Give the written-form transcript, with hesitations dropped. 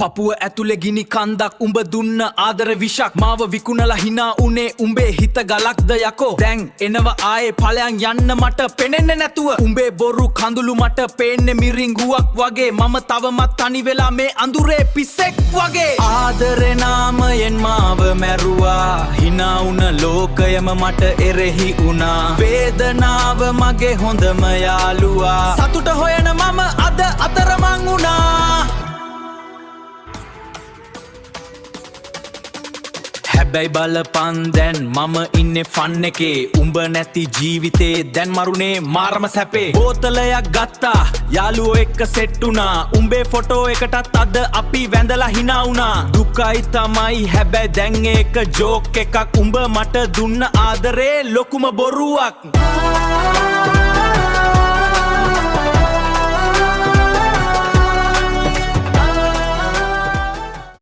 පපුව ඇතුලේ ගිනි කන්දක් උඹ දුන්න ආදර විෂක් මාව විකුණලා hina උනේ උඹේ හිත ගලක්ද යකෝ දැන් එනව ආයේ ඵලයන් යන්න මට පෙනෙන්නේ නැතුව උඹේ බොරු කඳුළු මට පේන්නේ මිරිඟුවක් වගේ මම තවමත් තනි වෙලා මේ අඳුරේ පිස්සෙක් වගේ ආදරේ නාමයෙන් මාව මැරුවා hina උන ලෝකයම මට එරෙහි වුණා වේදනාව මගේ හොඳම යාළුවා සතුට හොයන මම අද අතරමං වුණා හැබැයි බලපන් දැන් මම ඉන්නේ ෆන් එකේ උඹ නැති ජීවිතේ දැන් මරුනේ මාරම සැපේ බෝතලයක් ගත්තා යාළුවෝ එක්ක සෙට් වුණා උඹේ ෆොටෝ එකටත් අද අපි වැඳලා hina වුණා දුකයි තමයි හැබැයි දැන් ඒක ජෝක් එකක් උඹ මට දුන්න ආදරේ ලොකුම බොරුවක්